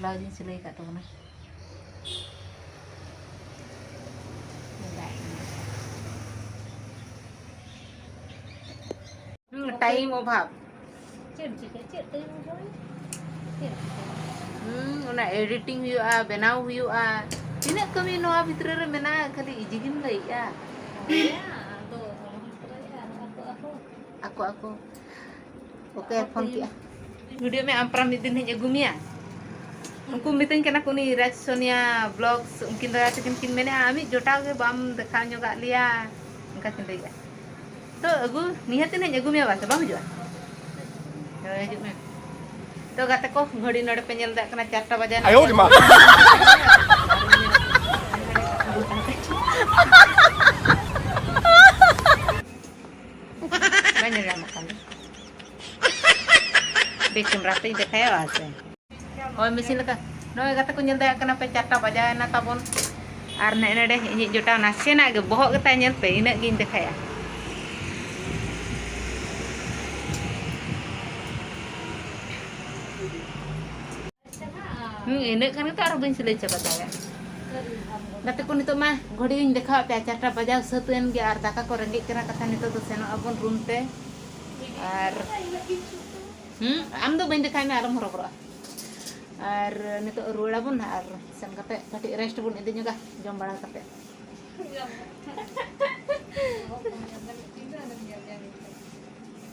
Blouse इन सिलाई का तो ना टाइम अभाव उना एडिटिंग हुआ बनाव हुआ तीना कमी नवा भितर रे मेना खाली इजिगिम लइया aku oke phone kia video में आम मिद दिन हेज अगुमिया उनको मितन कना कुनी राज सोनिया ब्लॉग्स उनकिन दादा तकिन किन मेने आमी जोटा के बाम देखा जोगा लिया उनका किन लइया तो अगु निहतिन हेज अगुमिया बासे बाम जुआ हजू में तो गाते को घड़ी नड़े पे नेल दा कना 4टा बजे आयो रे मा banyak yang makan bikin rata ide kayak apa oh mesin leka no kata ku nyelda kena pe 4टा बजा ना tabon ar ne ne deh ini jota nasi na ge bohok kita nyel pe ina gin de kayak ini kan itu arabin sile cepat ya Gate ko nito mah घड़ी इन देखा पे 4टा बजा सतुन गे are दाका को रंगी करा कथा नितो तो सेनो अपन रूम ते आर आम दो बइन देखा में आराम हरबरा आर नितो रुड़ा बुन आर सन कते कटी रेस्ट बुन इदि जोगा जम बड़ा कते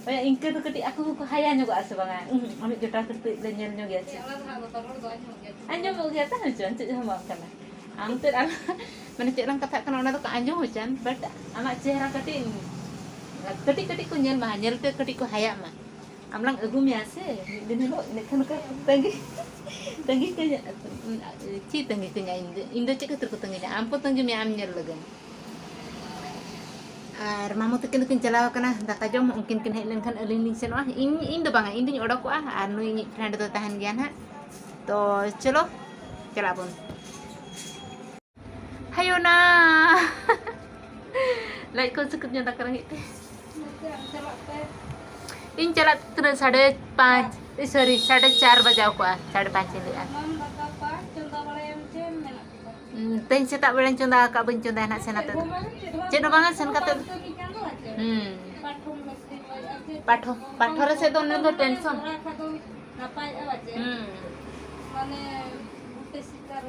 ओय इनके तो कटी aku को haya nyoga ase banga ami jota kete le nyel nyoga ase anjo mo ge ta jan cek sama kana am te mana cek lang kata kana ona to ka anjo jan but ama chehra kati kati ko nyel mah nyel te kati ko haya mah amlang agu mi ase din lo ne kan ka tangi ke ci tangi ke nya indo cek ke ter tangi am po tangi mi am nyel lagan ar mamu tekin chalaw kana daka jom mungkin kin helen kan aling ling sen in do banga in din odok ko ar nu ini friend to tahan gian ha to chalo chalabon hayo na like ko sukut nyata karang itu in chalat terus 5:30 sorry 4:30 बजाओ को 5:30 ले तें सेता बेड़न चंदा का बन चंदा ना सेना ते चेद बांगा सेन काते पाठो पाठो रे से तो ने तो टेंशन माने गुटे शिकार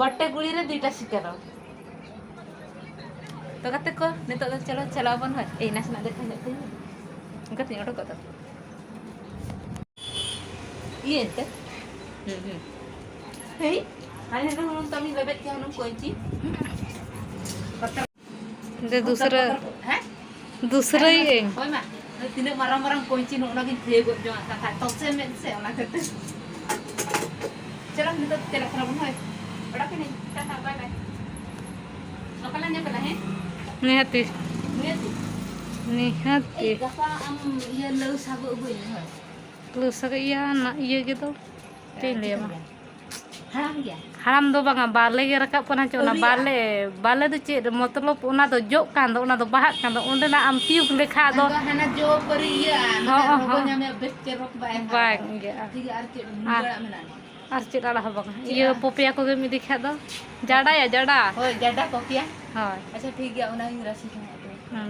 गोटे गुड़ी रे दुईटा शिकार तो काते को नितो तो चलो चला बन है ए नास ना देखा ने ते उनका तीन ओटो कत ये ते हे Hanya tu orang kami lebet yang orang kunci. Itu दूसरा ही है। Kau mak, tidak marah-marah kunci nak lagi dia buat jangan kata top semen se orang kata. Jalan kita jalan kerana boleh. Berapa ni? Kita bye bye. Makanan apa lah? Nihati. Gapa am ia lau sabu buat ni. Lu saga iya nak iya gitu. Pilih mah. Haram ya. Haram do banga bale ge rakap kana chona bale do che मतलब ona do jok kan do ona do bahak kan do onde na am piuk lekha do hana jo periya ana nyame becce rok bae ge tiga arti mura menan ar che ala banga iya popia ko ge mi dikha do jada ya jada hoy jada popia hoy acha ठीक है उना ही रसी खाए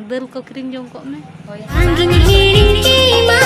dal ko kring jong ko me hoy angin hiring ki ma